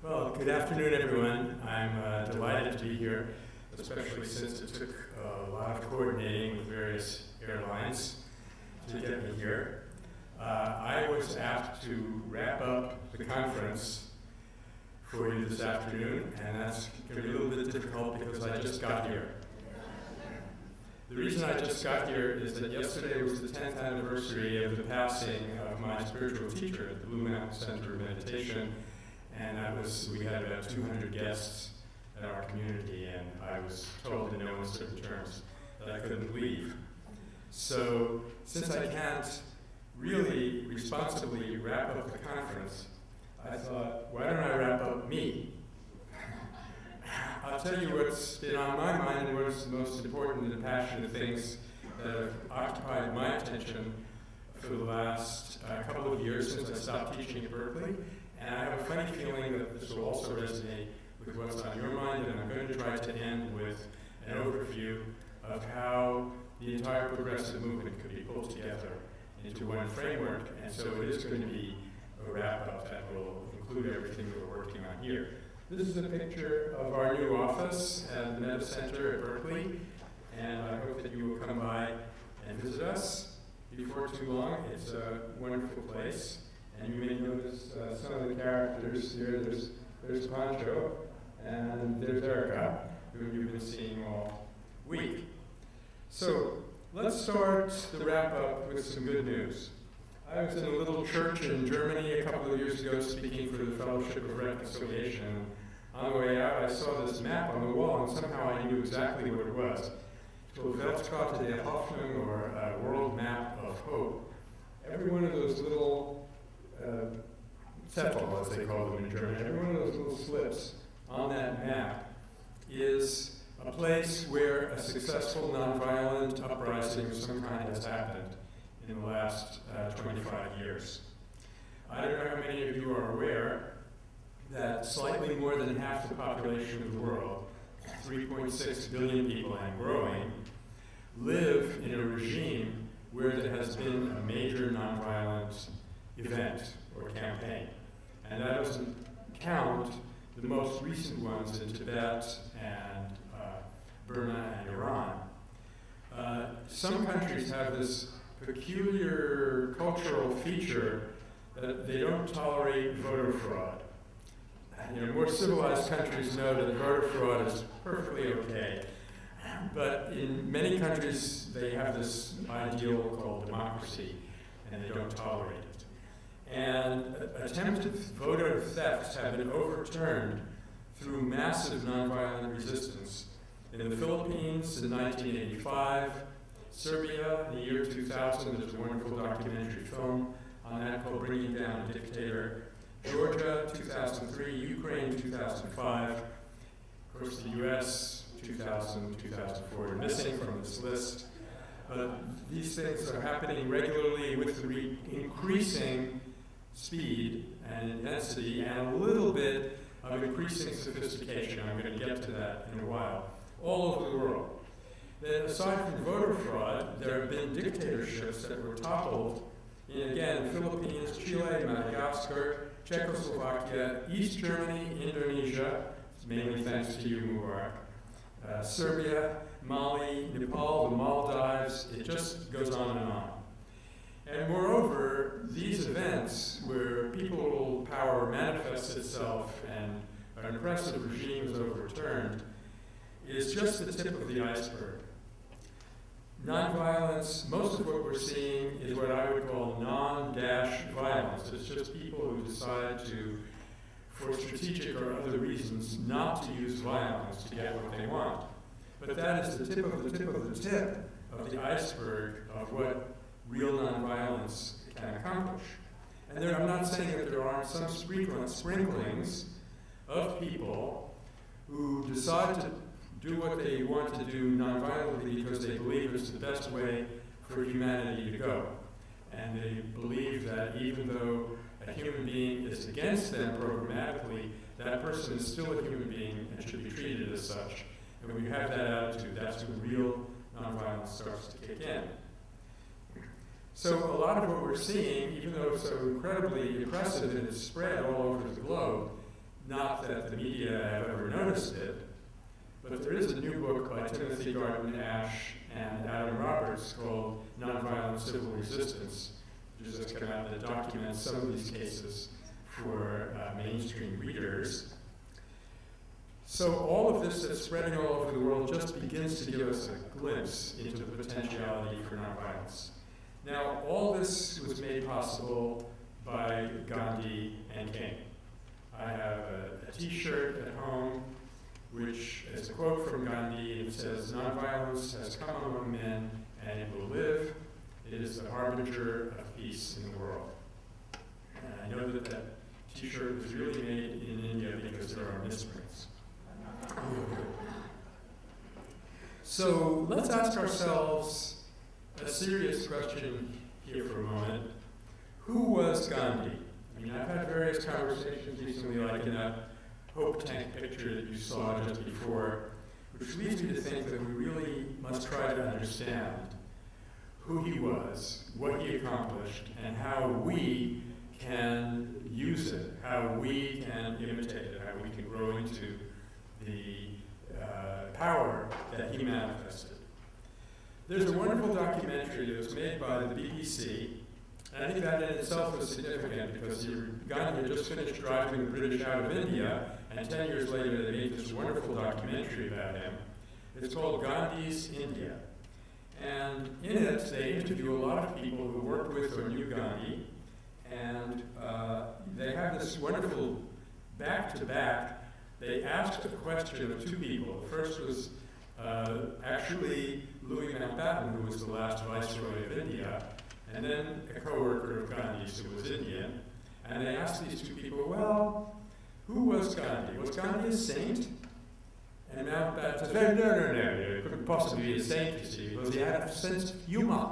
Well, good afternoon, everyone. I'm delighted to be here, especially since it took a lot of coordinating with various airlines to get me here. I was asked to wrap up the conference for you this afternoon, and that's going to be a little bit difficult because I just got here. The reason I just got here is that yesterday was the 10th anniversary of the passing of my spiritual teacher at the Blue Mountain Center of Meditation, and we had about 200 guests at our community, and I was told in no uncertain terms that I couldn't leave. So, since I can't really responsibly wrap up the conference, I thought, why don't I wrap up me? I'll tell you what's been on my mind and what's the most important and passionate things that have occupied my attention for the last couple of years since I stopped teaching at Berkeley. And I have a funny feeling that this will also resonate with what's on your mind, and I'm going to try to end with an overview of how the entire progressive movement could be pulled together into one framework. And so it is going to be a wrap-up that will include everything that we're working on here. This is a picture of our new office at the Meta Center at Berkeley, and I hope that you will come by and visit us before too long. It's a wonderful place, and you may notice some of the characters here. There's Pancho, and there's Erica, who you've been seeing all week. So let's start the wrap-up with some good news. I was in a little church in Germany a couple of years ago speaking for the Fellowship of Reconciliation. On the way out, I saw this map on the wall, and somehow I knew exactly what it was. It's called Weltkarte der Hoffnung, or a World Map of Hope. Every one of those little Zettel, as they call them in German, every one of those little slips on that map is a place where a successful nonviolent uprising of some kind has happened in the last 25 years. I don't know how many of you are aware that slightly more than half the population of the world, 3.6 billion people and growing, live in a regime where there has been a major nonviolent event or campaign. And that doesn't count the most recent ones in Tibet and Burma and Iran. Some countries have this peculiar cultural feature that they don't tolerate voter fraud. More civilized countries know that voter fraud is perfectly okay. But in many countries, they have this ideal called democracy, and they don't tolerate it. And attempted voter thefts have been overturned through massive nonviolent resistance. In the Philippines in 1985, Serbia in the year 2000, there's a wonderful documentary film on that called Bringing Down a Dictator. Georgia, 2003, Ukraine, 2005, of course the US, 2000, 2004 are missing from this list. But these things are happening regularly with increasing speed and intensity and a little bit of increasing sophistication. I'm going to get to that in a while, all over the world. Then aside from voter fraud, there have been dictatorships that were toppled in, again, Philippines, Chile, Madagascar, Czechoslovakia, East Germany, Indonesia, mainly thanks to you, Mubarak, Serbia, Mali, Nepal, the Maldives, it just goes on and on. And moreover, these events where people power manifests itself and an oppressive regime is overturned is just the tip of the iceberg. Nonviolence, most of what we're seeing is what I would call non-dash violence. It's just people who decide to, for strategic or other reasons, not to use violence to get what they want. But that is the tip of the tip of the tip of the iceberg of what real nonviolence can accomplish. And I'm not saying that there aren't some sprinklings of people who decide to do what they want to do nonviolently because they believe it's the best way for humanity to go. And they believe that even though a human being is against them programmatically, that person is still a human being and should be treated as such. And when you have that attitude, that's when real nonviolence starts to kick in. So a lot of what we're seeing, even though it's so incredibly impressive in its spread all over the globe, not that the media have ever noticed it, but there is a new book by Timothy Garden Ash and Adam Roberts called Nonviolent Civil Resistance, which has just come out that documents some of these cases for mainstream readers. So all of this that's spreading all over the world just begins to give us a glimpse into the potentiality for nonviolence. Now, all this was made possible by Gandhi and King. I have a t-shirt at home which is a quote from Gandhi, and it says, "Nonviolence has come among men, and it will live. It is the harbinger of peace in the world." And I know that that t-shirt was really made in India because there are misprints. So let's ask ourselves a serious question here for a moment. Who was Gandhi? I mean, I've had various conversations recently, like in that hope tank picture that you saw just before, which leads me to think that we really must try to understand who he was, what he accomplished, and how we can use it, how we can imitate it, how we can grow into the power that he manifested. There's a wonderful documentary that was made by the BBC, and I think that in itself is significant because Gandhi had just finished driving the British out of India, and 10 years later they made this wonderful documentary about him. It's called Gandhi's India. And in it, they interview a lot of people who worked with or knew Gandhi, and they have this wonderful back-to-back. They asked a question of two people. The first was actually Louis Mountbatten, who was the last viceroy of India, and then a co-worker of Gandhi's who was Indian. And they asked these two people, well, who was Gandhi? Was Gandhi a saint? And Mountbatten said, no, he couldn't possibly be a saint, you see, because he had a sense of humor.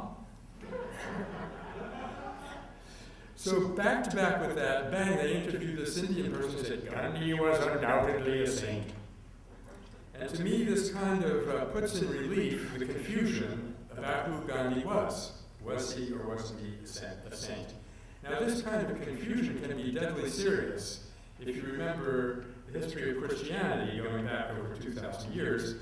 So back to back with that, bang, they interviewed this Indian person who said, Gandhi was undoubtedly a saint. And to me, this kind of puts in relief the confusion about who Gandhi was. Was he or wasn't he a saint? Now, this kind of confusion can be deadly serious. If you remember the history of Christianity going back over 2,000 years,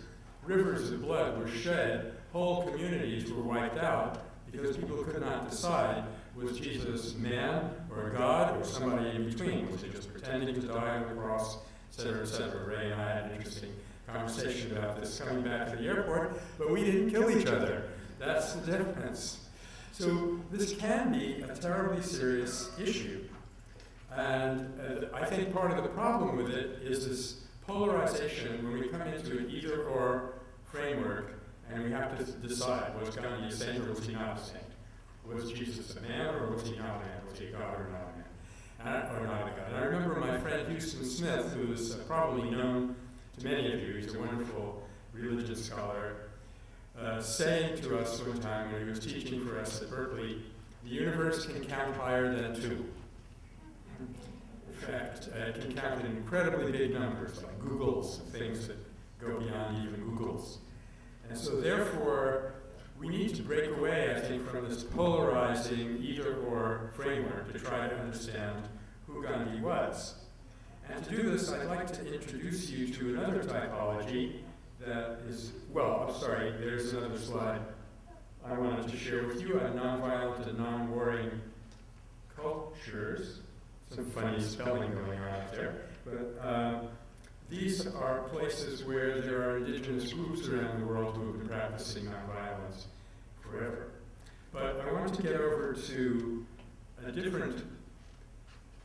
rivers of blood were shed, whole communities were wiped out because people could not decide, was Jesus man or God or somebody in between? Was he just pretending to die on the cross, et cetera, et cetera? Ray and I had an interesting conversation about this coming back to the airport, but we didn't kill each other. That's the difference. So this can be a terribly serious issue. And I think part of the problem with it is this polarization when we come into an either-or framework and we have to decide, was Gandhi a saint or was he not a saint? Was Jesus a man or was he not a man? Was he a God or not a man? Or not a God? And I remember my friend Houston Smith, who is probably known to many of you, he's a wonderful religion scholar, saying to us one time when he was teaching for us at Berkeley, the universe can count higher than 2. In fact, it can count in incredibly big numbers, like Googles, things that go beyond even Googles. And so therefore, we need to break away, I think, from this polarizing either-or framework to try to understand who Gandhi was. And to do this, I'd like to introduce you to another typology that is, well, I'm sorry, there's another slide I wanted to share with you on nonviolent and non-warring cultures. Some funny spelling going on out there. But these are places where there are indigenous groups around the world who have been practicing nonviolence forever. But I want to get over to a different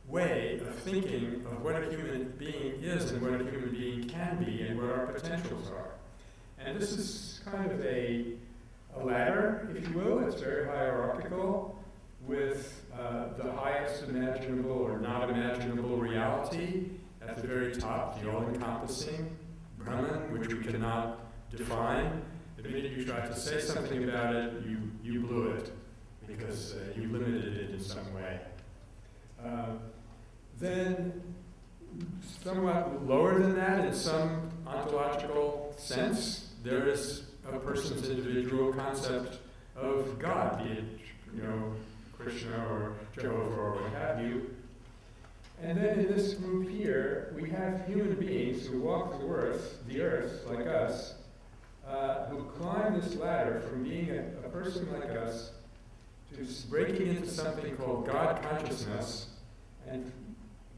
way of thinking of what a human being is and what a human being can be and what our potentials are. And this is kind of a ladder, if you will. It's very hierarchical with the highest imaginable or not imaginable reality at the very top, the all-encompassing Brahman, which we cannot define. The minute you try to say something about it, you blew it because you limited it in some way. Then, somewhat lower than that, in some ontological sense, there is a person's individual concept of God, be it, Krishna or Jehovah or what have you. And then in this group here, we have human beings who walk the earth like us, who climb this ladder from being a person like us to breaking into something called God consciousness. And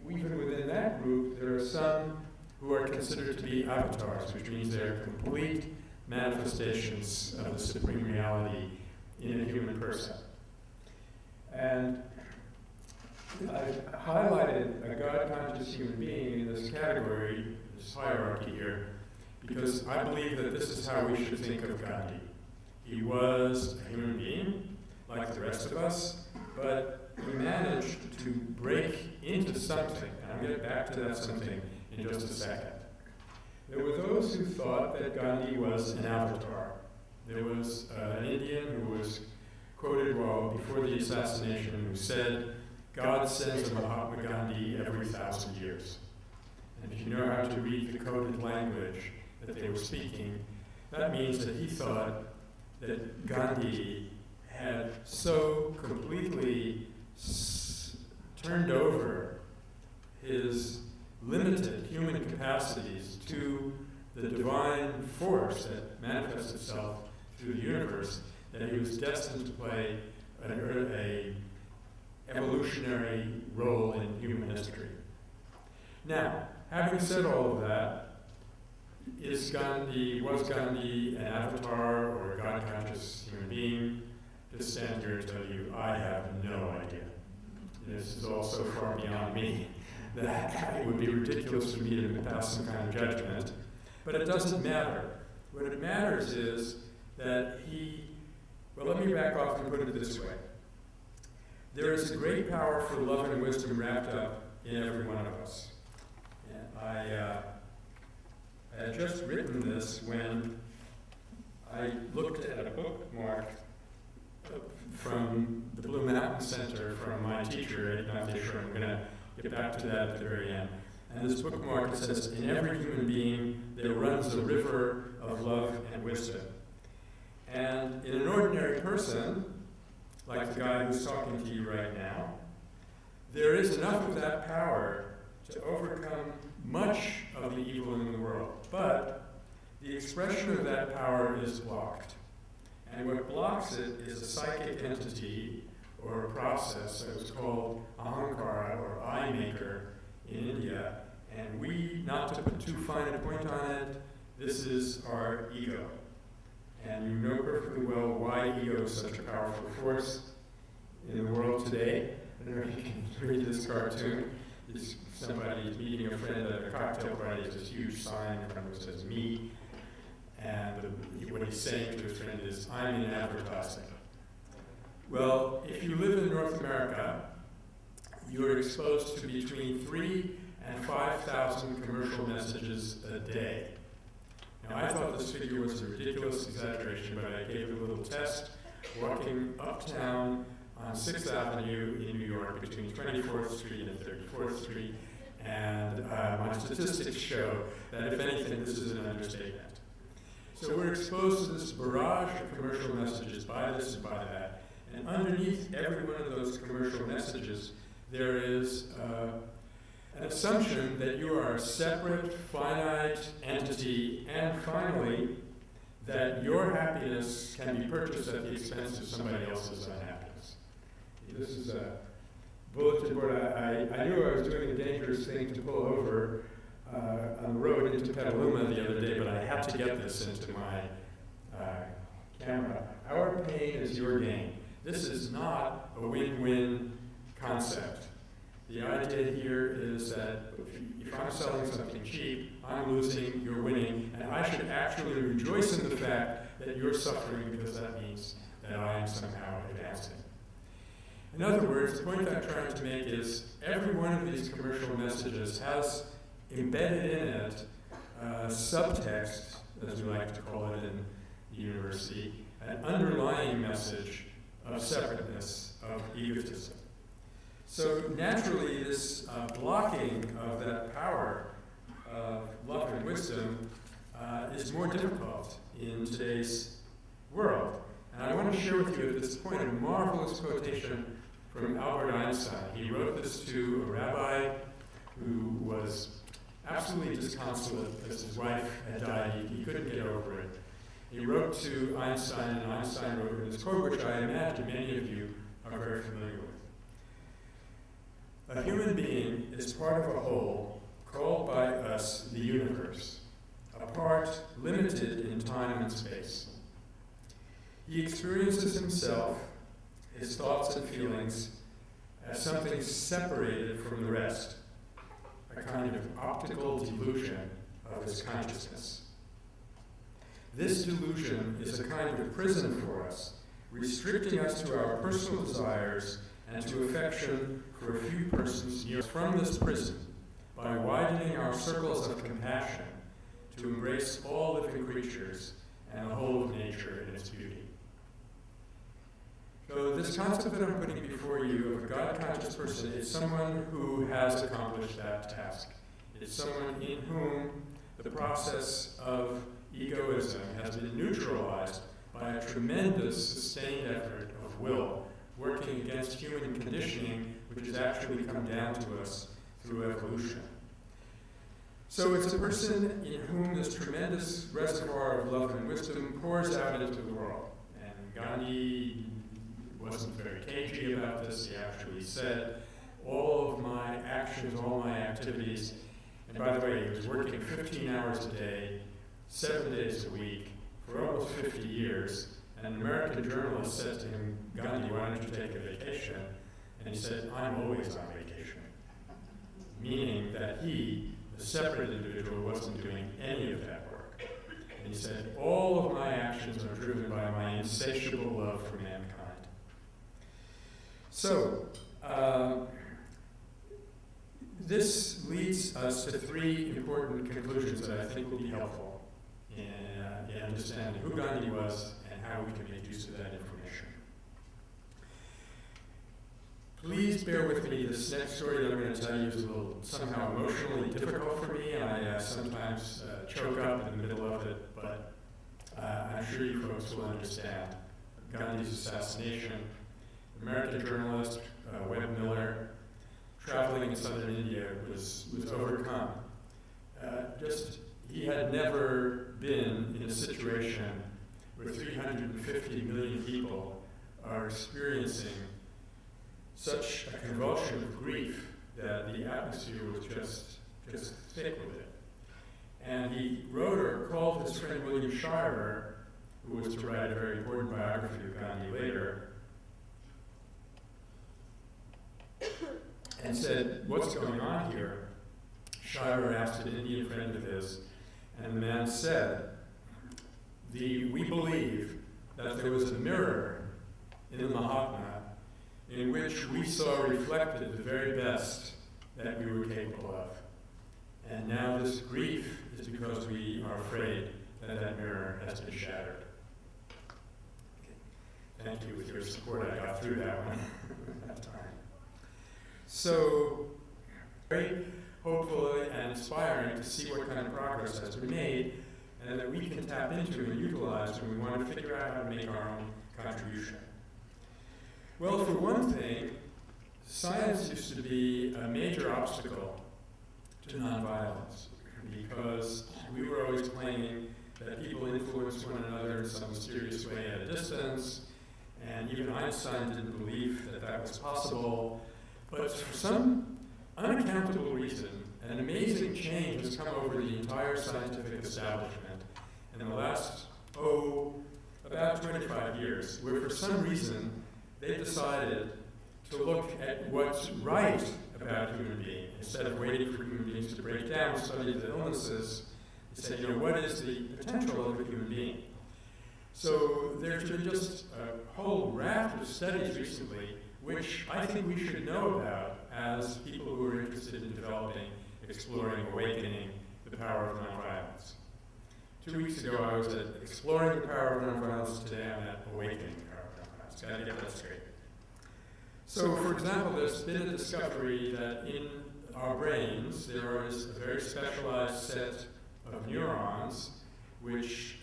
even within that group, there are some who are considered to be avatars, which means they're complete manifestations of the supreme reality in a human person. And I've highlighted a God-conscious human being in this category, this hierarchy here, because I believe that this is how we should think of Gandhi. He was a human being, like the rest of us, but he managed to break into something, and I'll get back to that something in just a second. There were those who thought that Gandhi was an avatar. There was an Indian who was quoted before the assassination who said, God sends a Mahatma Gandhi every 1,000 years. And if you know how to read the coded language that they were speaking, that means that he thought that Gandhi had so completely turned over his limited human capacities to the divine force that manifests itself through the universe, that he was destined to play an evolutionary role in human history. Now, having said all of that, was Gandhi an avatar or a God-conscious human being? To stand here and tell you, I have no idea. This is all so far beyond me that it would be ridiculous for me to pass some kind of judgment. But it doesn't matter. What it matters is that let me back off and put it this way. There is a great power for love and wisdom wrapped up in every one of us. And I had just written this when I looked at a bookmark from the Blue Mountain Center from my teacher at Gandhi. I'm going to get back to that at the very end. And this bookmark says, in every human being there runs a river of love and wisdom. And in an ordinary person, like the guy who's talking to you right now, there is enough of that power to overcome much of the evil in the world. But the expression of that power is blocked. And what blocks it is a psychic entity or a process that was called ahankara or I maker in India. And we, not to put too fine a point on it, this is our ego. And you know perfectly well why ego is such a powerful force in the world today. I don't know if you can read this cartoon. Somebody meeting a friend at a cocktail party, has this huge sign in front of it says me. And what he's saying to his friend is, I'm in advertising. Well, if you live in North America, you're exposed to between 3,000 and 5,000 commercial messages a day. Now, I thought this figure was a ridiculous exaggeration, but I gave it a little test walking uptown on 6th Avenue in New York between 24th Street and 34th Street, and my statistics show that, if anything, this is an understatement. So we're exposed to this barrage of commercial messages, buy this and buy that, and underneath every one of those commercial messages, there is an assumption that you are a separate, finite entity, and finally, that your happiness can be purchased at the expense of somebody else's unhappiness. This is a bulletin board. I knew I was doing a dangerous thing to pull over on the road into Petaluma the other day, but I had to get this into my camera. Our pain is your gain. This is not a win-win concept. The idea here is that if I'm selling something cheap, I'm losing, you're winning, and I should actually rejoice in the fact that you're suffering because that means that I am somehow advancing. In other words, the point I'm trying to make is every one of these commercial messages has embedded in it subtext, as we like to call it in the university, an underlying message of separateness, of egotism. So naturally, this blocking of that power of love and wisdom is more difficult in today's world. And I want to share with you at this point a marvelous quotation from Albert Einstein. He wrote this to a rabbi who was absolutely disconsolate because his wife had died. He couldn't get over it. He wrote to Einstein, and Einstein wrote in this quote, which I imagine many of you are very familiar with. A human being is part of a whole called by us the universe, a part limited in time and space. He experiences himself, his thoughts and feelings, as something separated from the rest, a kind of optical delusion of his consciousness. This delusion is a kind of prison for us, restricting us to our personal desires and to affection for a few persons near us. From this prison, by widening our circles of compassion to embrace all living creatures and the whole of nature in its beauty. So this concept that I'm putting before you of a God-conscious person is someone who has accomplished that task. It's someone in whom the process of egoism has been neutralized by a tremendous sustained effort of will, working against human conditioning, which has actually come down to us through evolution. So it's a person in whom this tremendous reservoir of love and wisdom pours out into the world. And Gandhi wasn't very cagey about this. He actually said, all of my actions, all my activities, and by the way, he was working 15 hours a day, 7 days a week, for almost 50 years, and an American journalist said to him, Gandhi, why don't you take a vacation? And he said, I'm always on vacation. Meaning that he, the separate individual, wasn't doing any of that work. And he said, all of my actions are driven by my insatiable love for mankind. So, this leads us to three important conclusions that I think will be helpful in understanding who Gandhi was and how we can make use of that information. Please bear with me. This next story that I'm going to tell you is a little somehow emotionally difficult for me. I sometimes choke up in the middle of it, but I'm sure you folks will understand. Gandhi's assassination. American journalist Webb Miller, traveling in southern India, was overcome. He had never been in a situation where 350 million people are experiencing such a convulsion of grief that the atmosphere was just thick with it. And he wrote or called his friend William Shirer, who was to write a very important biography of Gandhi later, and said, what's going on here? Shirer asked an Indian friend of his, and the man said, we believe that there was a mirror in the Mahatma in which we saw reflected the very best that we were capable of. And now this grief is because we are afraid that that mirror has been shattered. Thank you. With your support, I got through that one at that time. So, very hopeful and inspiring to see what kind of progress has been made and that we can tap into and utilize when we want to figure out how to make our own contribution. Well, for one thing, science used to be a major obstacle to nonviolence because we were always claiming that people influence one another in some mysterious way at a distance, and even Einstein didn't believe that that was possible. But for some unaccountable reason, an amazing change has come over the entire scientific establishment in the last, about 25 years, where for some reason they decided to look at what's right about human beings. Instead of waiting for human beings to break down and study the illnesses, they said, what is the potential of a human being? So there's been just a whole raft of studies recently which I think we should know about as people who are interested in developing, exploring, awakening the power of nonviolence. 2 weeks ago, I was at Exploring the Power of Nonviolence. Today, I'm at Awakening the Power of Nonviolence. Got to get that straight. So, for example, there's been a discovery that in our brains, there is a very specialized set of neurons, which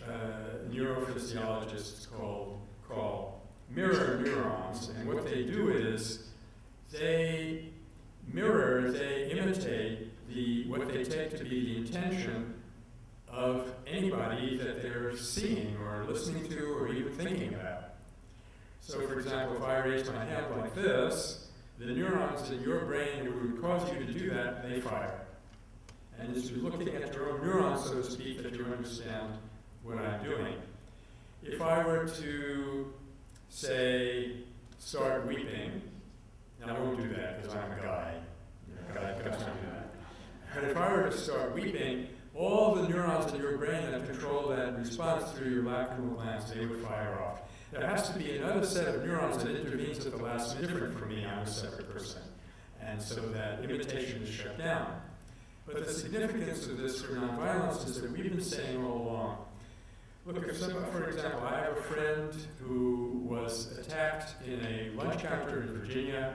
neurophysiologists call mirror neurons, and what they do is they imitate what they take to be the intention of anybody that they're seeing or listening to or even thinking about. So for example, if I raise my hand like this, the neurons in your brain that would cause you to do that, they fire. And it's looking at your own neurons, so to speak, that you understand what I'm doing. If I were to, say, start weeping, now I won't do that because I'm a guy. Guys don't do that. But if I were to start weeping, all the neurons in your brain that control that response through your lacrimal glands, they would fire off. There has to be another set of neurons that intervenes at the last minute. Different from me, I'm a separate person. And so that imitation is shut down. But the significance of this for nonviolence is that we've been saying all along, look, if somebody, for example, I have a friend who was attacked in a lunch counter in Virginia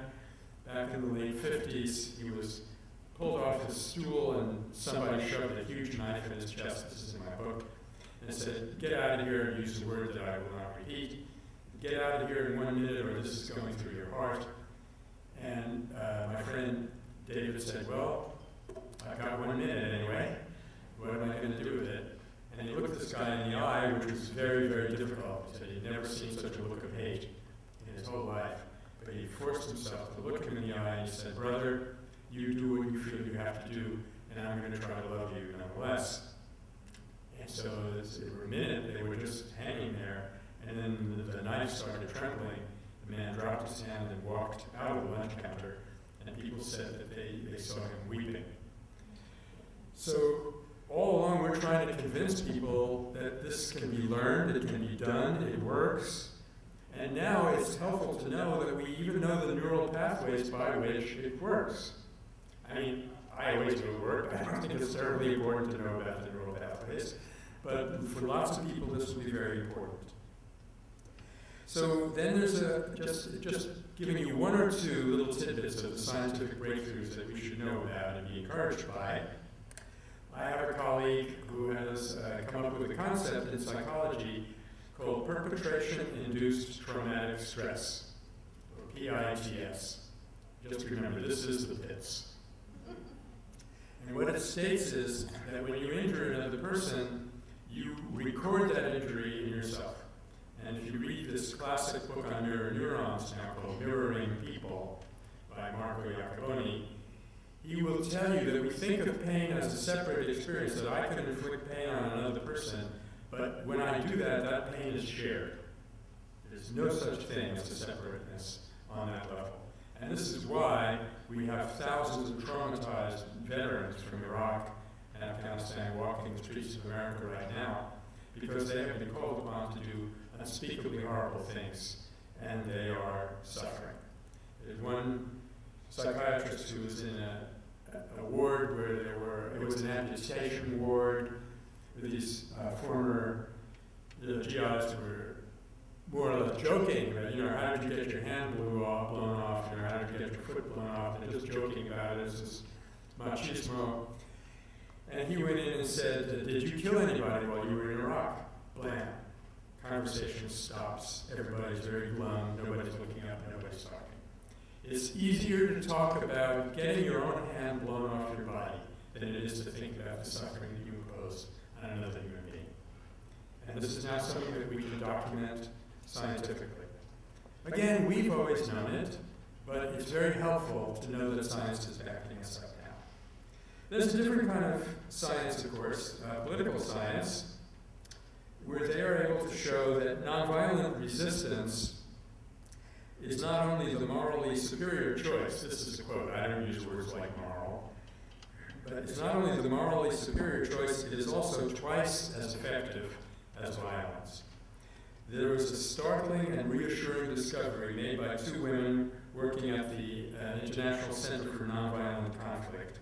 back in the late 50s. He was pulled off his stool and somebody shoved a huge knife in his chest. This is in my book. And said, get out of here, and used a word that I will not repeat. Get out of here in 1 minute or this is going through your heart. And my friend David said, well, I've got 1 minute anyway. What am I going to do with it? And he looked this guy in the eye, which was very, very difficult. He said he'd never seen such a look of hate in his whole life. But he forced himself to look him in the eye and he said, brother, you do what you feel you have to do, and I'm going to try to love you nonetheless. And so for a minute, they were just hanging there, and then the knife started trembling. The man dropped his hand and walked out of the lunch counter, and people said that they saw him weeping. So all along, we're trying to convince people that this can be learned, it can be done, it works. And now it's helpful to know that we even know the neural pathways by which it works. I mean, I always know it works. I don't think it's terribly important to know about the neural pathways. But for lots of people, this will be very important. So then there's just giving you one or two little tidbits of the scientific breakthroughs that we should know about and be encouraged by. I have a colleague who has come up with a concept in psychology called perpetration-induced traumatic stress, or PITS. Just remember, this is the PITS. And what it states is that when you injure another person, you record that injury in yourself. And if you read this classic book on mirror neurons now called Mirroring People by Marco Iacoboni, he will tell you that we think of pain as a separate experience, that I can inflict pain on another person, but when I do that, that pain is shared. There's no such thing as a separateness on that level. And this is why we have thousands of traumatized veterans from Iraq and Afghanistan walking the streets of America right now, because they have been called upon to do unspeakably horrible things, and they are suffering. There's one psychiatrist who was in a ward where it was an amputation ward. These former GIs were more or less joking about, how did you get your hand blown off, how did you get your foot blown off, and just joking about it. This is machismo. And he went in and said, did you kill anybody while you were in Iraq? Blam. Conversation stops. Everybody's very glum. Nobody's looking up. Nobody's talking. It's easier to talk about getting your own hand blown off your body than it is to think about the suffering that you impose on another human being. And this is now something that we can document scientifically. Again, we've always known it, but it's very helpful to know that science is backing us up now. There's a different kind of science, of course, political science, where they are able to show that nonviolent resistance is not only the morally superior choice. This is a quote, I don't use words like moral, but it's not only the morally superior choice, it is also twice as effective as violence. There was a startling and reassuring discovery made by two women working at the International Center for Nonviolent Conflict.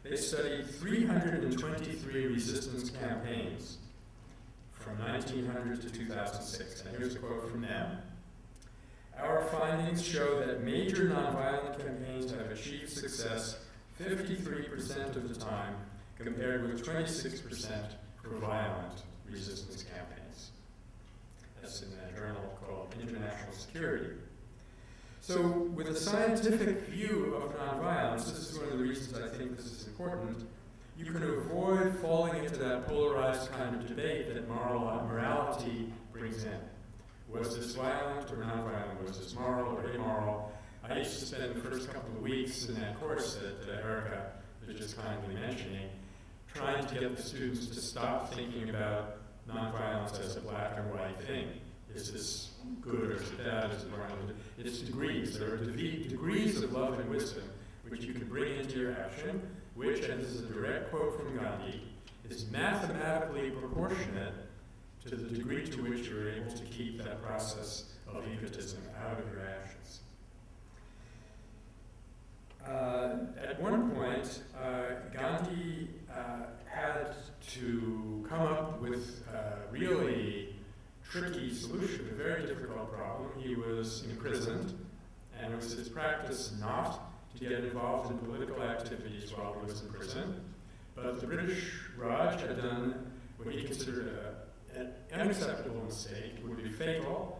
They studied 323 resistance campaigns from 1900 to 2006. And here's a quote from them. Our findings show that major nonviolent campaigns have achieved success 53% of the time, compared with 26% for violent resistance campaigns. That's in a journal called International Security. So with a scientific view of nonviolence, this is one of the reasons I think this is important, you can avoid falling into that polarized kind of debate that morality brings in. Was this violent or nonviolent? Was this moral or immoral? I used to spend the first couple of weeks in that course that Erica was just kindly mentioning, trying to get the students to stop thinking about nonviolence as a black and white thing. Is this good or is it bad? Is it violent? It's degrees. There are degrees of love and wisdom which you can bring into your action, which, and this is a direct quote from Gandhi, is mathematically proportionate to the degree to which you're able to keep that process of egotism out of your actions. At one point, Gandhi had to come up with a really tricky solution, a very difficult problem. He was imprisoned, and it was his practice not to get involved in political activities while he was in prison. But the British Raj had done what he considered an unacceptable mistake, would be fatal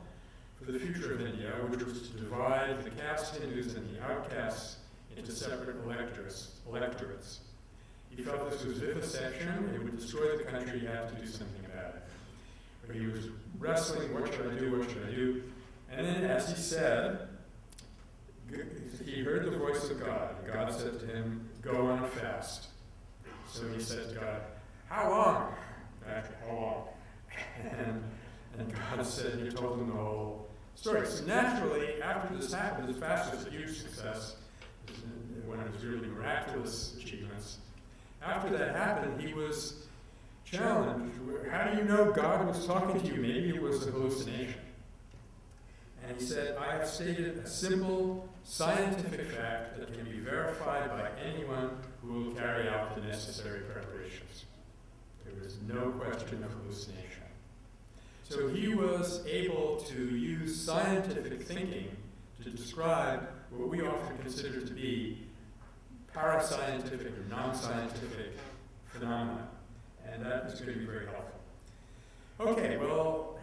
for the future of India, which was to divide the caste Hindus and the outcasts into separate electorates. He felt this was vivisection, it would destroy the country, he had to do something about it. But he was wrestling, what should I do, what should I do? And then, as he said, he heard the voice of God. God said to him, go on a fast. So he said to God, how long? How long? And God said, he told him the whole story. So naturally, after this happened, his fast was a huge success. It was one of his really miraculous achievements. After that happened, he was challenged. How do you know God was talking to you? Maybe it was a hallucination. And he said, I have stated a simple scientific fact that can be verified by anyone who will carry out the necessary preparations. There is no question of hallucination. So he was able to use scientific thinking to describe what we often consider to be parascientific or non-scientific phenomena. And that is going to be very helpful. Okay, well,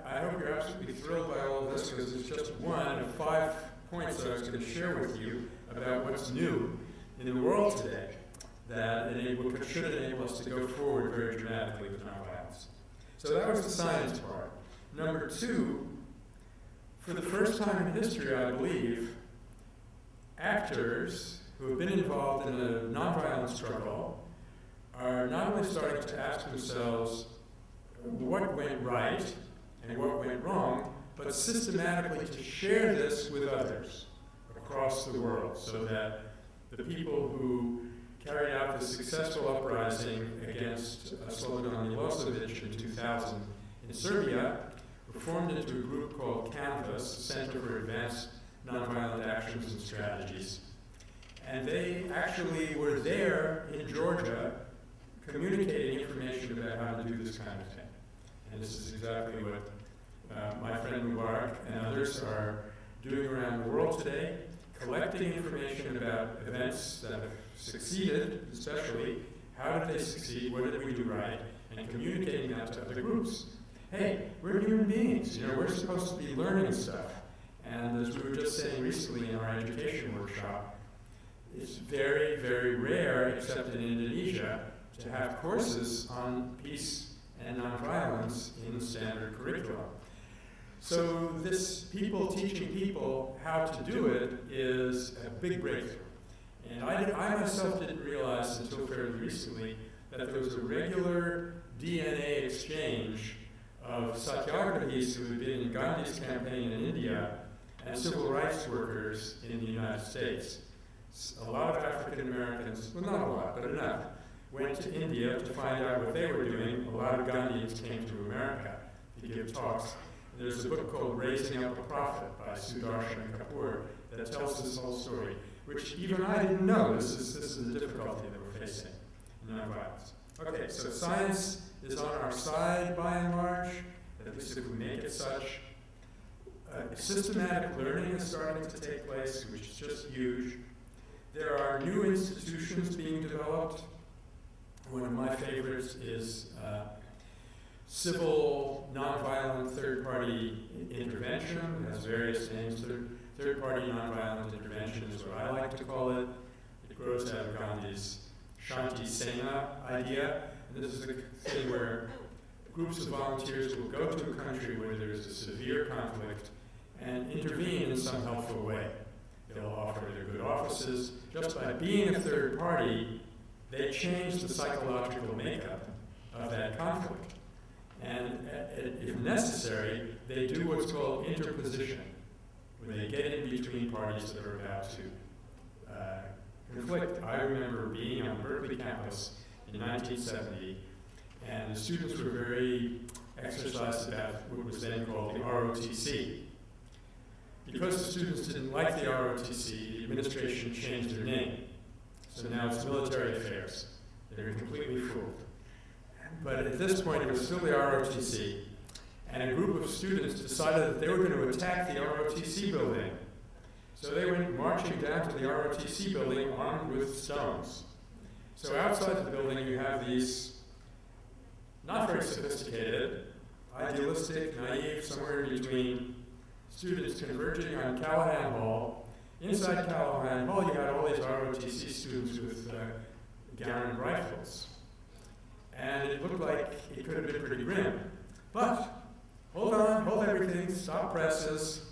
I hope you're absolutely thrilled by all of this, because it's just one of 5 points that I was going to share with you about what's new in the world today that should enable us to go forward very dramatically with nonviolence. So that was the science part. Number 2, for the first time in history, I believe, actors who have been involved in a nonviolent struggle are not only starting to ask themselves what went right and what went wrong, but systematically to share this with others across the world, so that the people who carried out the successful uprising against Slobodan Milosevic in 2000 in Serbia were formed into a group called CANVAS, Center for Advanced Nonviolent Actions and Strategies. And they actually were there in Georgia communicating information about how to do this kind of thing. And this is exactly what my friend Mubarak and others are doing around the world today, collecting information about events that have succeeded, especially how did they succeed, what did we do right, and communicating that to other groups. Hey, we're human beings, we're supposed to be learning stuff. And as we were just saying recently in our education workshop, it's very, very rare, except in Indonesia, to have courses on peace and nonviolence in the standard curriculum. So this people teaching people how to do it is a big breakthrough. And I myself didn't realize until fairly recently that there was a regular DNA exchange of satyagrahis who had been in Gandhi's campaign in India and civil rights workers in the United States. A lot of African Americans, well, not a lot, but enough, went to India to find out what they were doing. A lot of Gandhians came to America to give talks. There's a book called Raising Up a Prophet by Sudarshan Kapoor that tells this whole story, which even I didn't know. This is the difficulty that we're facing in nonviolence. Okay, so science is on our side by and large, at least if we make it such. Systematic learning is starting to take place, which is just huge. There are new institutions being developed. One of my favorites is civil, nonviolent third-party intervention. It has various names. third-party nonviolent intervention is what I like to call it. It grows out of Gandhi's Shanti Sena idea. And this is the thing where groups of volunteers will go to a country where there's a severe conflict and intervene in some helpful way. They'll offer their good offices. Just by being a third party, they change the psychological makeup of that conflict. And if necessary, they do what's called interposition, where they get in between parties that are about to conflict. I remember being on Berkeley campus in 1970, and the students were very exercised about what was then called the ROTC. Because the students didn't like the ROTC, the administration changed their name. So now it's military affairs. They were completely fooled. But at this point, it was still the ROTC, and a group of students decided that they were going to attack the ROTC building. So they went marching down to the ROTC building armed with stones. So outside the building, you have these not very sophisticated, idealistic, naive, somewhere in between students converging on Callahan Hall. Inside Callahan Hall, you had all these ROTC students with Garand rifles. And it looked like it could have been pretty grim. But, hold on, hold everything, stop presses.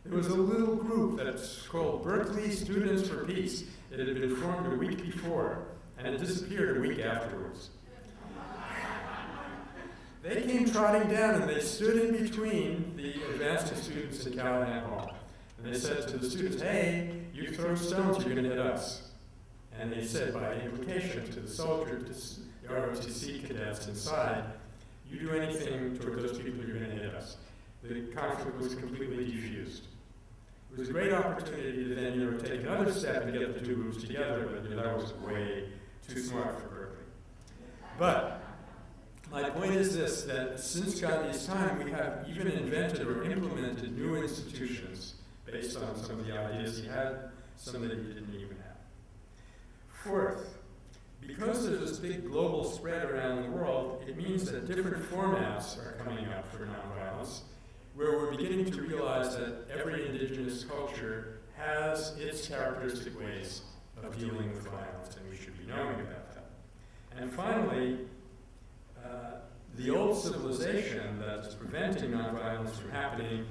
There was a little group that's called Berkeley Students for Peace. It had been formed a week before, and it disappeared a week afterwards. They came trotting down and they stood in between the advancing students in Callahan Hall. And they said to the students, hey, you throw stones, you're going to hit us. And they said by implication to the soldiers, the ROTC cadets inside, you do anything toward those people, you're going to hit us. The conflict was completely defused. It was a great opportunity to then take another step and get the two groups together, but that was way too smart for Berkeley. But my point is this, that since Gandhi's time, we have even invented or implemented new institutions based on some of the ideas he had, some that he didn't even have. Fourth, because there's this big global spread around the world, it means that different formats are coming up for nonviolence, where we're beginning to realize that every indigenous culture has its characteristic ways of dealing with violence, and we should be knowing about that. And finally, the old civilization that is preventing nonviolence from happening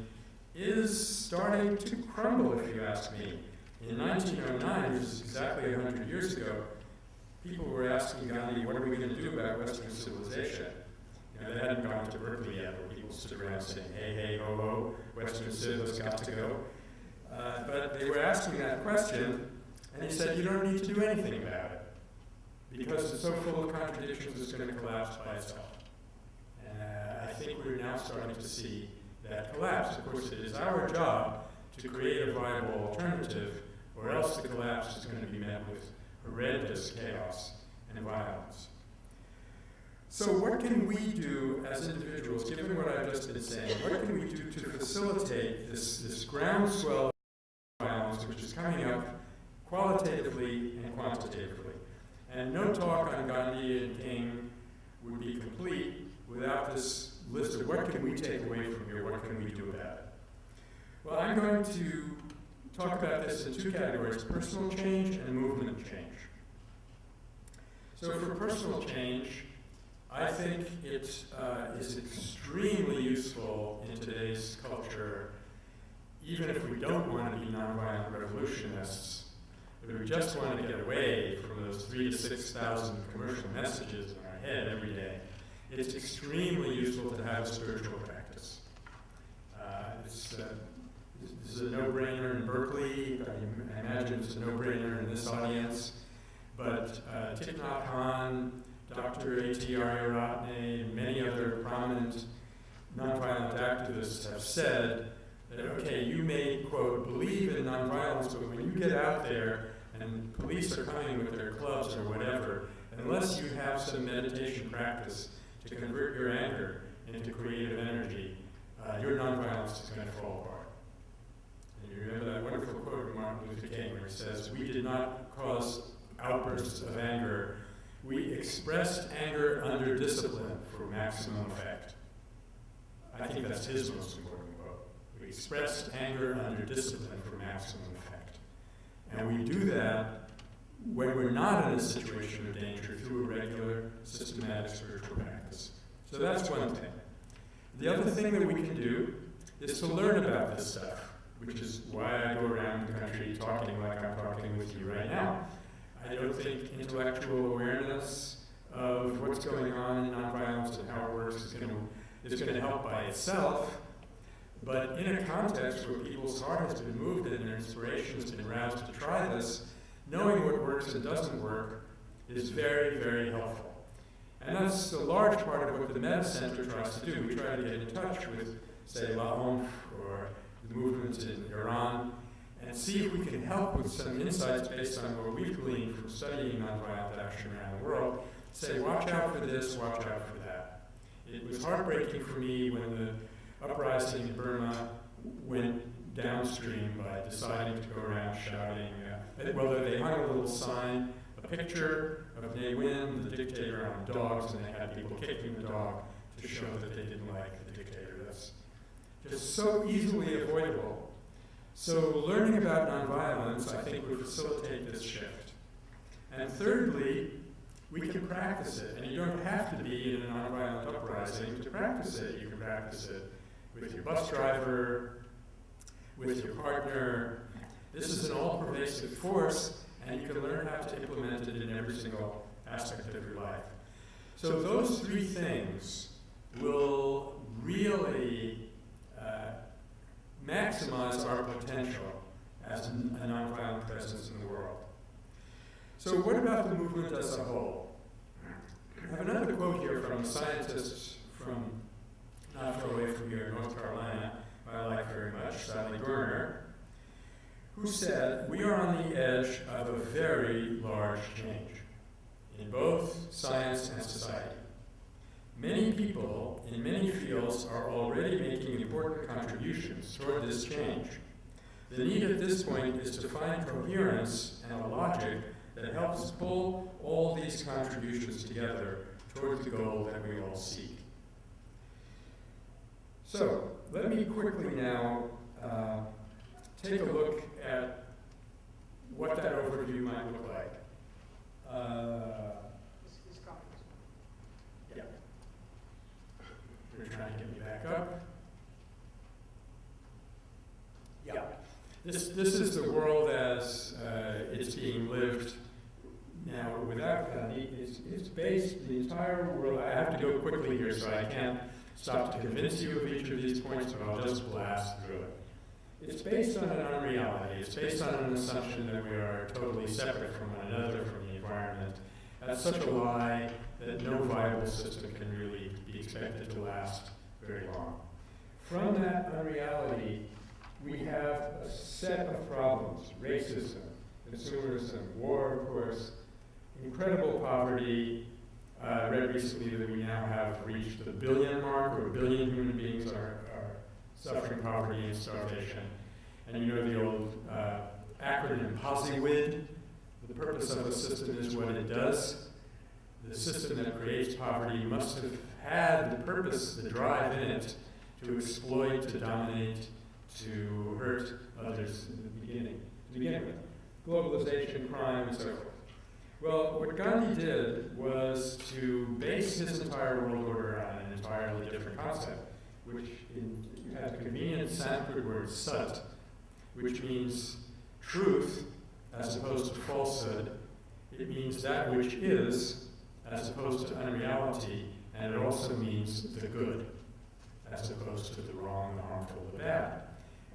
is starting to crumble, if you ask me. In 1909, which is exactly 100 years ago, people were asking Gandhi, what are we going to do about Western civilization? You know, they hadn't gone to Berkeley yet, where people stood around saying, hey, hey, ho, ho, Western civ has got to go. But they were asking that question, and he said, you don't need to do anything about it, because it's so full of contradictions, it's going to collapse by itself. I think we're now starting to see that collapse. Of course, it is our job to create a viable alternative, or else the collapse is going to be met with horrendous chaos and violence. So what can we do as individuals, given what I've just been saying, what can we do to facilitate this groundswell of violence which is coming up qualitatively and quantitatively? And no talk on Gandhi and King would be complete without this list of what can we take away from here, what can we do about it. Well, I'm going to talk about this in two categories, personal change and movement change. So for personal change, I think it is extremely useful in today's culture, even if we don't want to be nonviolent revolutionists, but we just want to get away from those 3,000 to 6,000 commercial messages in our head every day. It's extremely useful to have a spiritual practice. This is a no-brainer in Berkeley. I imagine it's a no-brainer in this audience. But Thich Nhat Hanh, Dr. A.T. Aryaratne, and many other prominent nonviolent activists have said that, okay, you may, quote, believe in nonviolence, but when you get out there and police are coming with their clubs or whatever, unless you have some meditation practice to convert your anger into creative energy, your nonviolence is going to fall apart. And you remember that wonderful quote from Martin Luther King where he says, we did not cause outbursts of anger, we expressed anger under discipline for maximum effect. I think that's his most important quote. We express anger under discipline for maximum effect. And we do that when we're not in a situation of danger through a regular, systematic spiritual practice. So that's one thing. The other thing that we can do is to learn about this stuff, which is why I go around the country talking like I'm talking with you right now. I don't think intellectual awareness of what's going on in nonviolence and how it works is going to help by itself, but in a context where people's heart has been moved and their inspiration has been roused to try this, knowing what works and doesn't work is very, very helpful. And that's a large part of what the Metta Center tries to do. We try to get in touch with, say, La Honf or the movement in Iran, and see if we can help with some insights based on what we've gleaned from studying nonviolent action around the world. Say, watch out for this, watch out for that. It was heartbreaking for me when the uprising in Burma went downstream by deciding to go around shouting, well, they hung a little sign, a picture of Ne Win, the dictator, on dogs, and they had people kicking the dog to show that they didn't like the dictator. That's just so easily avoidable. So learning about nonviolence, I think, would facilitate this shift. And thirdly, we can practice it. And you don't have to be in a nonviolent uprising to practice it. You can practice it with your bus driver, with your partner. This is an all-pervasive force, and you can learn how to implement it in every single aspect of your life. So those three things will really maximize our potential as a nonviolent presence in the world. So what about the movement as a whole? I have another quote here from a scientist from not far away from here, North Carolina, who I like very much, Sally Gurner, who said, "We are on the edge of a very large change in both science and society. Many people in many fields are already making important contributions toward this change. The need at this point is to find coherence and a logic that helps pull all these contributions together toward the goal that we all seek." So, let me quickly now take a look at what that overview might look like. Yeah. You're trying to get me back up. Yeah. This is the world as it's being lived now without Gandhi. It's based, the entire world, I have to go quickly here so I can't stop to convince you of each of these points, but I'll just blast through it. It's based on an unreality. It's based on an assumption that we are totally separate from one another, from the environment. That's such a lie that no viable system can really be expected to last very long. From that unreality, we have a set of problems: racism, consumerism, war, of course, incredible poverty. I read recently that we now have reached the billion mark, or a billion human beings are suffering poverty and starvation. And you know the old acronym POSIWID. The purpose of a system is what it does. The system that creates poverty must have had the purpose, the drive in it, to exploit, to dominate, to hurt others in the beginning. To begin with, globalization, crime, and so forth. Well, what Gandhi did was to base his entire world order on an entirely different concept, which had the convenient Sanskrit word sat, which means truth as opposed to falsehood. It means that which is as opposed to unreality, and it also means the good as opposed to the wrong, the harmful, the bad.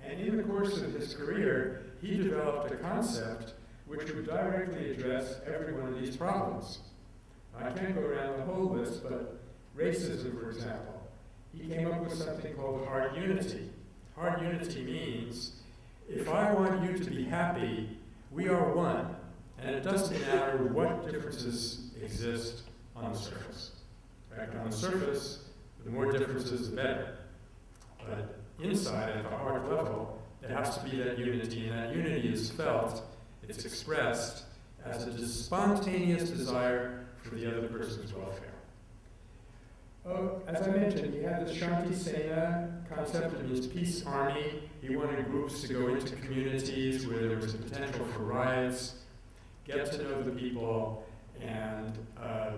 And in the course of his career, he developed a concept which would directly address every one of these problems. I can't go around the whole list, but racism, for example. He came up with something called heart unity. Heart unity means, if I want you to be happy, we are one. And it doesn't matter what differences exist on the surface. Right? On the surface, the more differences, the better. But inside, at the heart level, there has to be that unity, and that unity is felt, it's expressed as a spontaneous desire for the other person's welfare. Oh, as I mentioned, he had this Shanti Sena concept. It means peace army. He wanted groups to go into communities where there was a potential for riots, get to know the people, and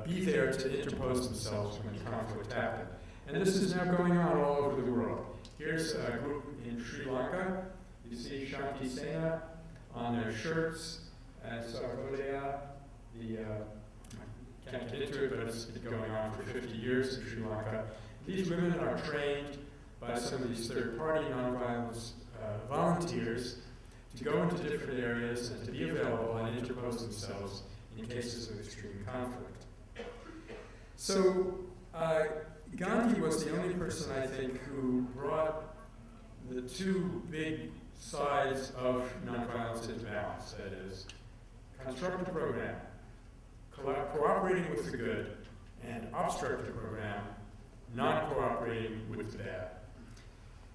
be there to interpose themselves when conflict happened. And this is now going on all over the world. Here's a group in Sri Lanka. You see Shanti Sena on their shirts, and Sarvodaya, I can't get into it, but it's been going on for 50 years in Sri Lanka. These women are trained by some of these third-party nonviolence volunteers to go into different areas and to be available and interpose themselves in cases of extreme conflict. So Gandhi was the only person, I think, who brought the two big sides of nonviolence into balance. That is, construct a program, cooperating with the good, and obstruct the program, non-cooperating with the bad.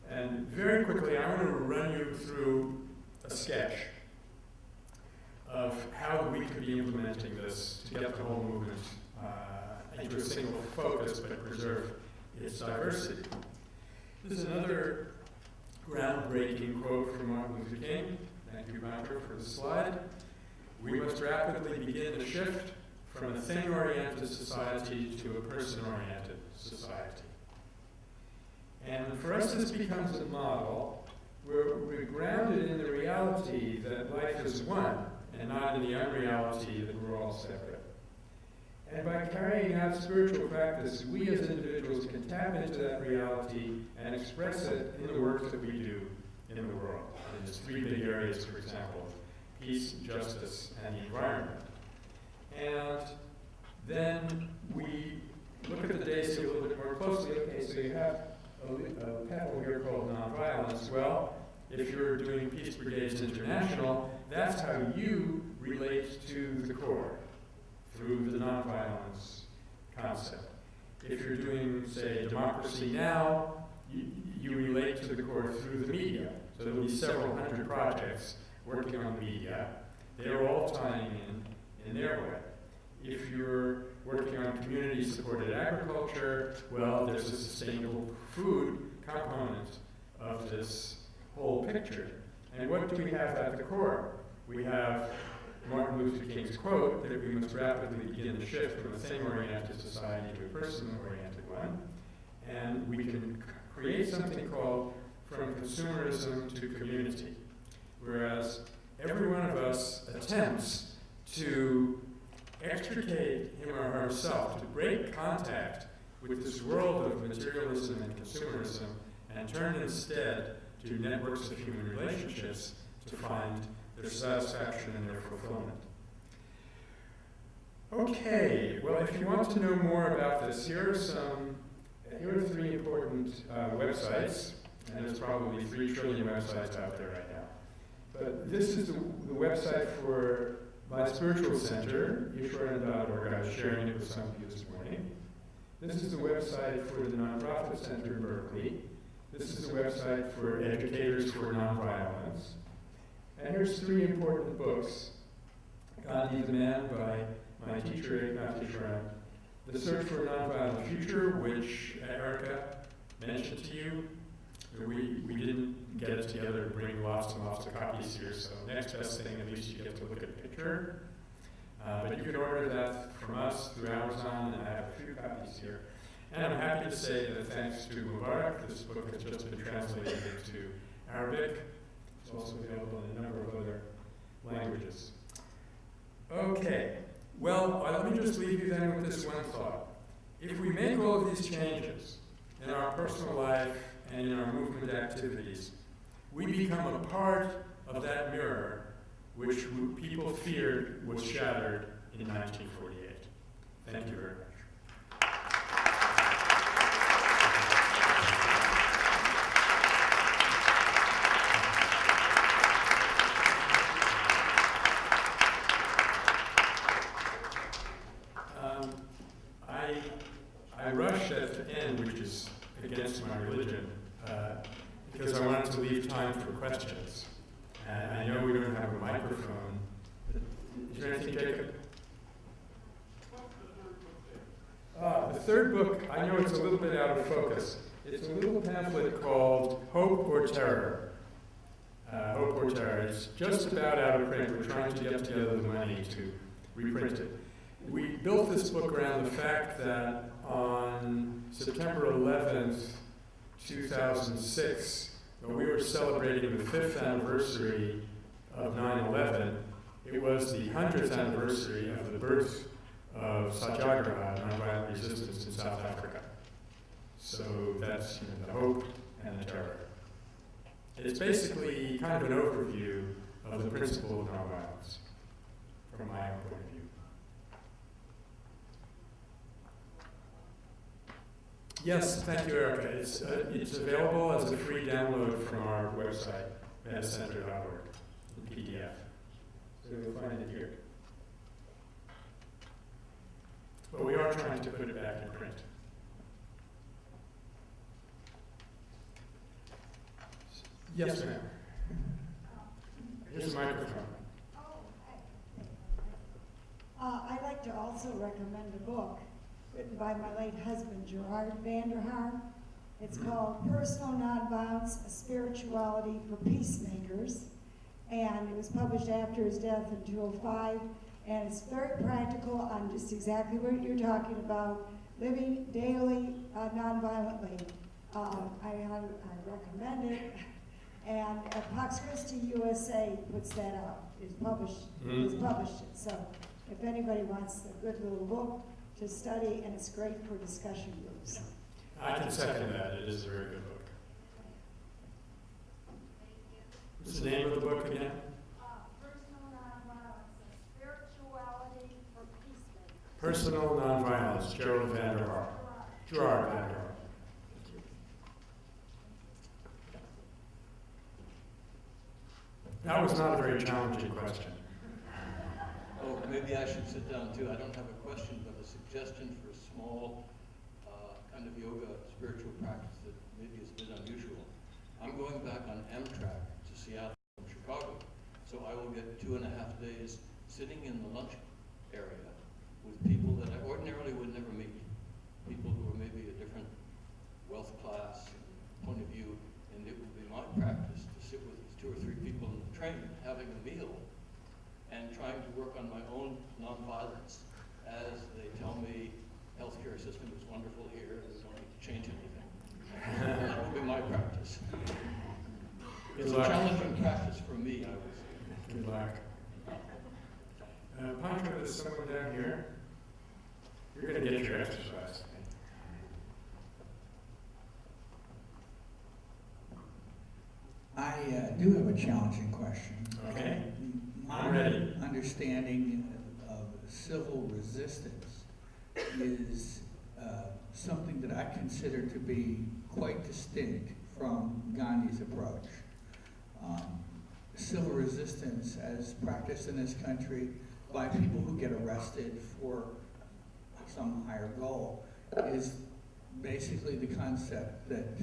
And very quickly, I want to run you through a sketch of how we could be implementing this to get the whole movement into a single focus but preserve its diversity. This is another groundbreaking quote from Martin Luther King. Thank you, Roger, for the slide. We must rapidly begin the shift from a thing-oriented society to a person-oriented society. And for us, this becomes a model where we're grounded in the reality that life is one, and not in the unreality that we're all separate. And by carrying out spiritual practice, we as individuals can tap into that reality and express it in the work that we do in the world. And there's three big areas, for example: peace, justice, and the environment. And then we look at the Daisy a little bit more closely. Okay, so you have a petal here called nonviolence. Well, if you're doing Peace Brigades International, that's how you relate to the core, through the nonviolence concept. If you're doing, say, Democracy Now!, you relate to the core through the media. So there'll be several hundred projects working on the media. They're all tying in their way. If you're working on community-supported agriculture, well, there's a sustainable food component of this whole picture. And what do we have at the core? We have Martin Luther King's quote that we must rapidly begin the shift from a thing-oriented society to a person-oriented one. And we can create something called from consumerism to community, whereas every one of us attempts to extricate him or herself, to break contact with this world of materialism and consumerism, and turn instead to networks of human relationships to find their satisfaction and their fulfillment. Okay, well, if you want to know more about this, here are three important websites, and there's probably 3 trillion websites out there right now. But this is the website for my spiritual center, yeshwaran.org. I was sharing it with some of you this morning. This is the website for the Nonprofit Center in Berkeley. This is the website for Educators for Nonviolence. And here's 3 important books. Gandhi the Man by my teacher, Eknath Yeshwaran. The Search for a Nonviolent Future, which Erica mentioned to you. We didn't get it together to bring lots and lots of copies here, so next best thing, at least you get to look at a picture. But you can order that from us through Amazon, and I have a few copies here. And I'm happy to say that thanks to Mubarak, this book has just been translated into Arabic. It's also available in a number of other languages. Okay, well, let me just leave you then with this one thought. If we make all of these changes in our personal life and in our movement activities, we become a part of that mirror which people feared was shattered in 1948. Thank you very much. I rushed at the end, which is against my religion, because I wanted to leave time for questions. And I know we don't have a microphone. Is there anything, Jacob? The third book, I know it's a little bit out of focus. It's a little pamphlet called Hope or Terror. Hope or Terror. It's just about out of print. We're trying to get together the money to reprint it. We built this book around the fact that on September 11th, 2006, when we were celebrating the 5th anniversary of 9/11, it was the 100th anniversary of the birth of Satyagraha, nonviolent resistance in South Africa. So that's the hope and the terror. It's basically kind of an overview of the principle of nonviolence from my own point of view. Yes, thank you, Erica. It's available as a free download from our website, metacenter.org, in PDF. So you'll find it here. But we are trying to put it back in print. Yes, ma'am. Here's a microphone. I'd like to also recommend a book written by my late husband, Gerard Vanderhaar. It's called Personal Nonviolence, a Spirituality for Peacemakers. And it was published after his death in 2005. And it's very practical on just exactly what you're talking about, living daily nonviolently. I recommend it. And Pax Christi USA puts that out. It's published it. So if anybody wants a good little book to study, and it's great for discussion groups. I can second that. It is a very good book. What's the name of the book again? Personal Nonviolence, a Spirituality for Peacemakers. Personal Nonviolence, Gerard Vanderhaar. Gerard Vanderhaar. That was not a very challenging question. Oh, maybe I should sit down too. I don't have a question, but a suggestion for a small kind of yoga spiritual practice that maybe is a bit unusual. I'm going back on Amtrak to Seattle from Chicago, so I will get 2.5 days sitting in the lunch area with people that I ordinarily would never meet. People who are maybe a different wealth class and point of view, and it will be my practice to sit with 2 or 3 people in the train having a meal and trying to work on my own nonviolence as they tell me healthcare system is wonderful here and we don't need to change anything. That will be my practice. It's a challenging practice for me, I would say. Good luck. Pancho, there's someone down here. You're going to get your exercise. I do have a challenging question. Okay. My understanding of civil resistance is something that I consider to be quite distinct from Gandhi's approach. Civil resistance, as practiced in this country by people who get arrested for some higher goal, is basically the concept that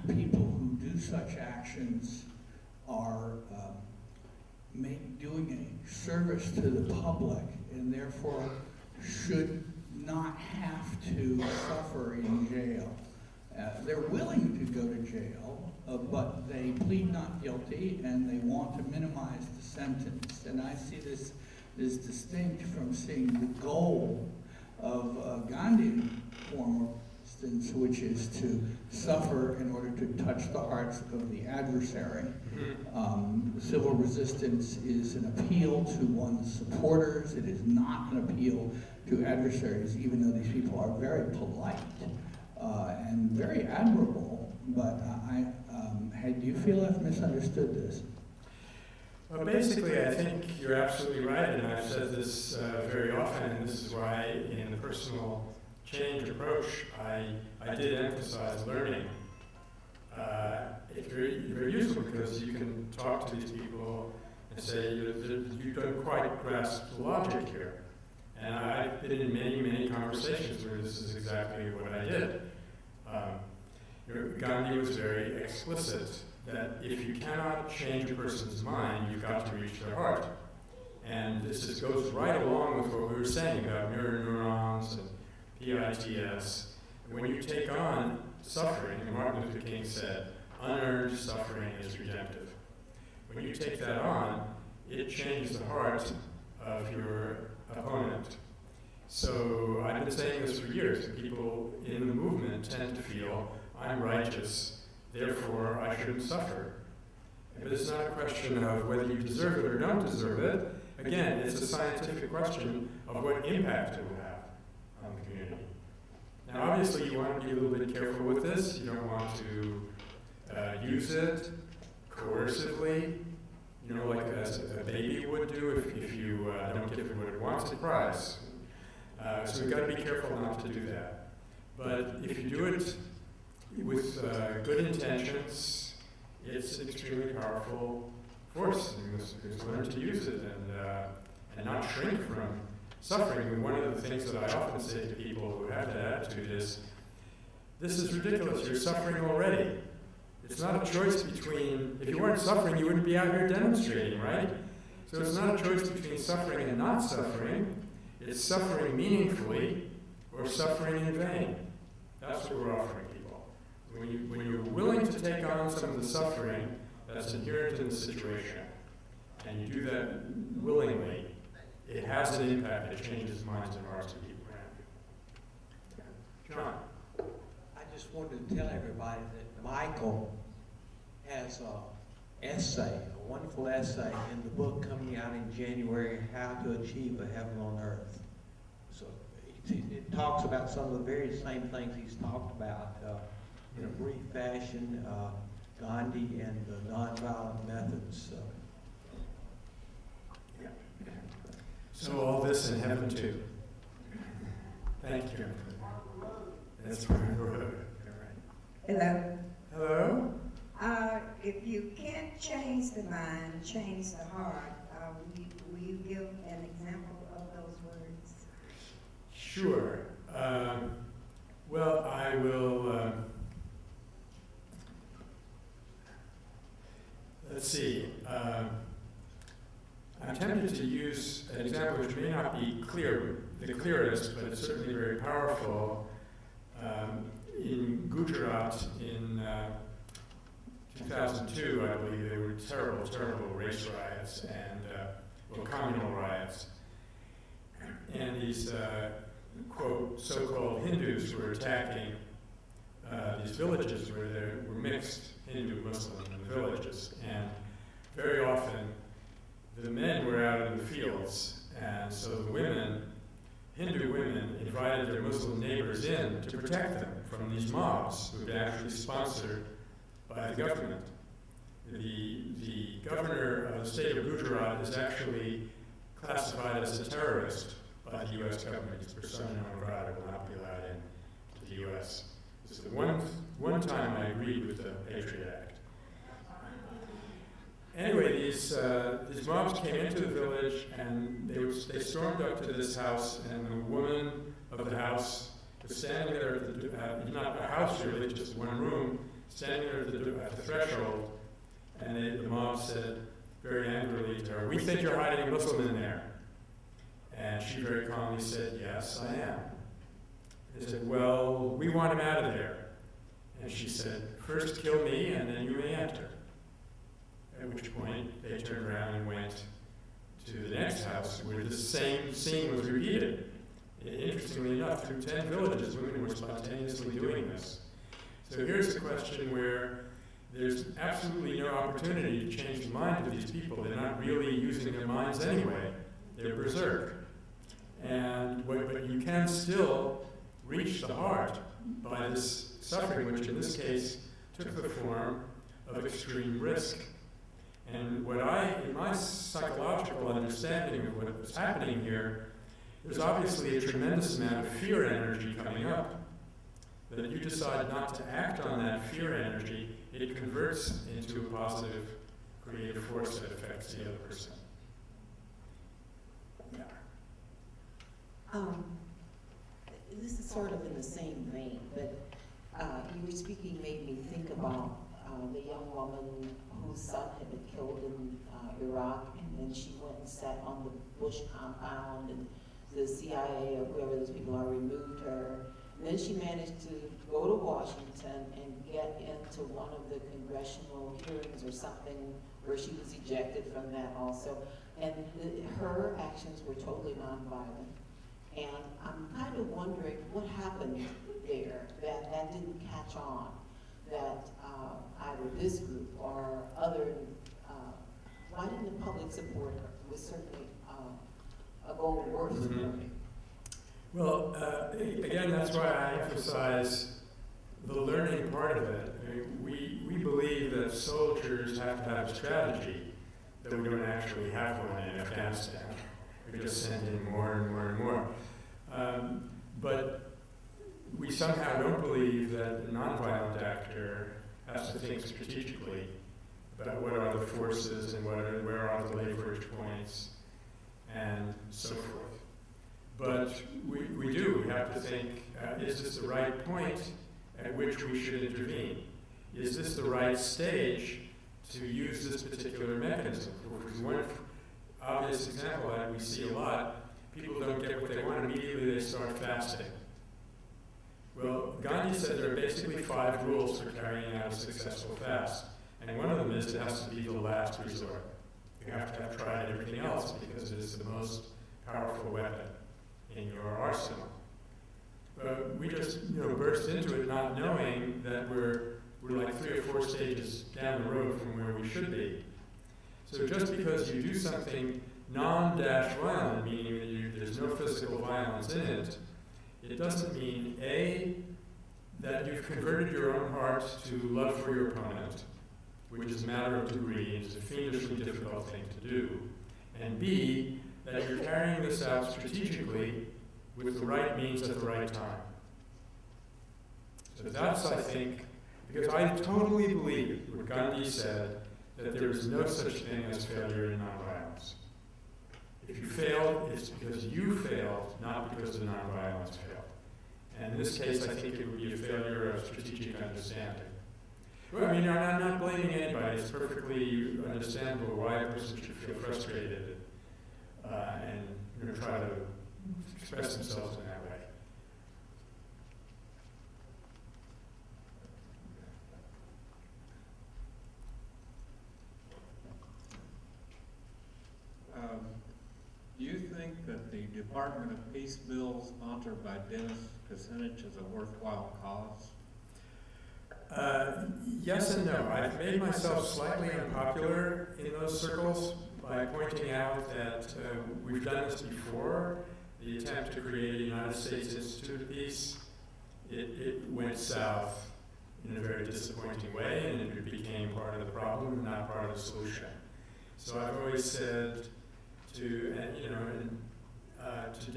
people who do such actions are doing a service to the public and therefore should not have to suffer in jail. They're willing to go to jail, but they plead not guilty and they want to minimize the sentence. And I see this as distinct from seeing the goal of Gandhian form of resistance, which is to suffer in order to touch the hearts of the adversary. Civil resistance is an appeal to one's supporters. It is not an appeal to adversaries, even though these people are very polite and very admirable. But do you feel I've misunderstood this? Well, basically, I think you're absolutely right, and I've said this very often, and this is why in the personal change approach, I did emphasize learning. It's very useful because you can talk to these people and say, you don't quite grasp the logic here. And I've been in many, many conversations where this is exactly what I did. Gandhi was very explicit that if you cannot change a person's mind, you've got to reach their heart. And this just goes right along with what we were saying about mirror neurons and ideas. When you take on suffering, and Martin Luther King said, unearned suffering is redemptive. When you take that on, it changes the heart of your opponent. So I've been saying this for years. People in the movement tend to feel, I'm righteous, therefore I shouldn't suffer. But it's not a question of whether you deserve it or don't deserve it. Again, it's a scientific question of what impact it will have on the community. Now, obviously, you want to be a little bit careful with this. You don't want to use it coercively, you know, like as a baby would do if you don't give it what it wants, it cries. So we've got to be careful not to do that. But if you do it with good intentions, it's an extremely powerful force. You must learn to use it and not shrink from suffering. And one of the things that I often say to people who have that attitude is, this is ridiculous, you're suffering already. It's not a choice between, if you weren't suffering, you wouldn't be out here demonstrating, right? So it's not a choice between suffering and not suffering. It's suffering meaningfully or suffering in vain. That's what we're offering people. When you're willing to take on some of the suffering that's inherent in the situation, and you do that willingly, it has an impact that changes minds and hearts of people around you. John? I just wanted to tell everybody that Michael has an essay, a wonderful essay in the book coming out in January, How to Achieve a Heaven on Earth. So it talks about some of the very same things he's talked about in a brief fashion, Gandhi and the nonviolent methods. Yeah. So all this in heaven too. Thank you. That's where we're Hello. Hello? If you can't change the mind, change the heart, will you give an example of those words? Sure. Well, I will, let's see. I'm tempted to use an example which may not be the clearest, but it's certainly very powerful. In Gujarat in 2002, I believe, there were terrible, terrible race riots and communal riots. And these, quote, so-called Hindus were attacking these villages where there were mixed Hindu, Muslim in the villages. And very often, the men were out in the fields, and so the women, Hindu women, invited their Muslim neighbors in to protect them from these mobs who had been actually sponsored by the government. The governor of the state of Gujarat is actually classified as a terrorist by the U.S. government. He's persona non grata, will not be allowed into the U.S. This is the one time I agreed with the Patriot Act. Anyway, these mobs came into the village, and they stormed up to this house, and the woman of the house was standing there at not a house really, just one room, standing there at the threshold, and the mob said very angrily to her, "We think you're hiding a Muslim in there." And she very calmly said, "Yes, I am." They said, "Well, we want him out of there." And she said, "First kill me, and then you may enter." At which point, they turned around and went to the next house where the same scene was repeated. Interestingly enough, through 10 villages, women were spontaneously doing this. So here's a question where there's absolutely no opportunity to change the mind of these people. They're not really using their minds anyway. They're berserk. But you can still reach the heart by this suffering, which in this case took the form of extreme risk. And in my psychological understanding of what was happening here, there's obviously a tremendous amount of fear energy coming up. That if you decide not to act on that fear energy, it converts into a positive, creative force that affects the other person. Yeah. This is sort of in the same vein, but you were speaking made me think about the young woman whose son had been killed in Iraq, and then she went and sat on the Bush compound, and the CIA or whoever those people are removed her, Then she managed to go to Washington and get into one of the congressional hearings or something where she was ejected from that also. And her actions were totally nonviolent. And I'm kind of wondering what happened there that didn't catch on, that either this group or other, why didn't the public support her? It was certainly a goal worth supporting. Well, again, that's why I emphasize the learning part of it. I mean, we believe that soldiers have to have a strategy, that we don't actually have one in Afghanistan. We just send in more and more and more. But we somehow don't believe that a nonviolent actor has to think strategically about what are the forces and where are the leverage points and so forth. But we do. We have to think, is this the right point at which we should intervene? Is this the right stage to use this particular mechanism? One obvious example that we see a lot, people don't get what they want, immediately they start fasting. Well, Gandhi said there are basically 5 rules for carrying out a successful fast. And one of them is it has to be the last resort. You have to have tried everything else because it is the most powerful weapon in your arsenal. But we just burst into it not knowing that we're like 3 or 4 stages down the road from where we should be. So just because you do something non-violent, meaning that there's no physical violence in it, it doesn't mean, A, that you've converted your own heart to love for your opponent, which is a matter of degree and is a fiendishly difficult thing to do, and B, that you're carrying this out strategically with the right means at the right time. So that's, I think, because I totally believe what Gandhi said, that there is no such thing as failure in nonviolence. If you failed, it's because you failed, not because the nonviolence failed. And in this case, I think it would be a failure of strategic understanding. Well, I mean, I'm not blaming anybody. It's perfectly understandable why a person should feel frustrated and try to express themselves in that way. Do you think that the Department of Peace bill sponsored by Dennis Kucinich is a worthwhile cause? Yes and no. I've made myself slightly unpopular in those circles by pointing out that we've done this before. The attempt to create a United States Institute of Peace, it went south in a very disappointing way, and it became part of the problem and not part of the solution. So I've always said to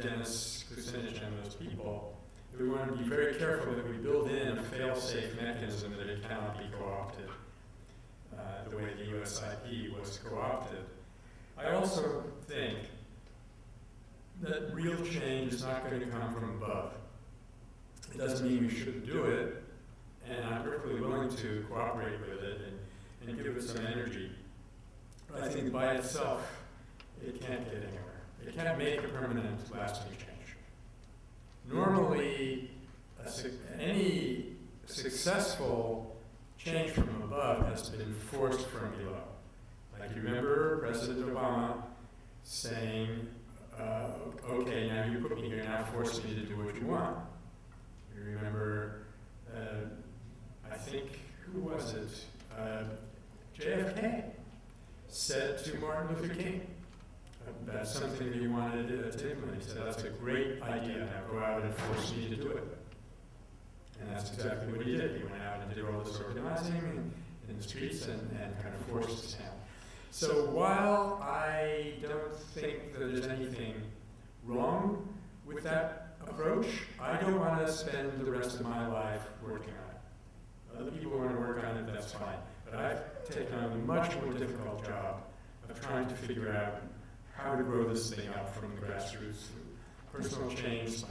Dennis Kucinich and those people, we want to be very careful that we build in a fail-safe mechanism that it cannot be co-opted, the way the USIP was co-opted. I also think that real change is not going to come from above. It doesn't mean we shouldn't do it, and I'm perfectly willing to cooperate with it and give it some energy. But I think by itself, it can't get anywhere. It can't make a permanent, lasting change. Normally, any successful change from above has been forced from below. Like you remember President Obama saying, okay, now you put me here, now force me to do what you want. You remember, I think, who was it? JFK said to Martin Luther King about something that he wanted to implement. He said, that's a great idea, now go out and force me to do it. And that's exactly what he did. He went out and did all this organizing in the streets and kind of forced his hand. So while I don't think that there's anything wrong with that approach, I don't want to spend the rest of my life working on it. Other people want to work on it, that's fine. But I've taken on a much more difficult job of trying to figure out how to grow this thing up from the grassroots through personal change,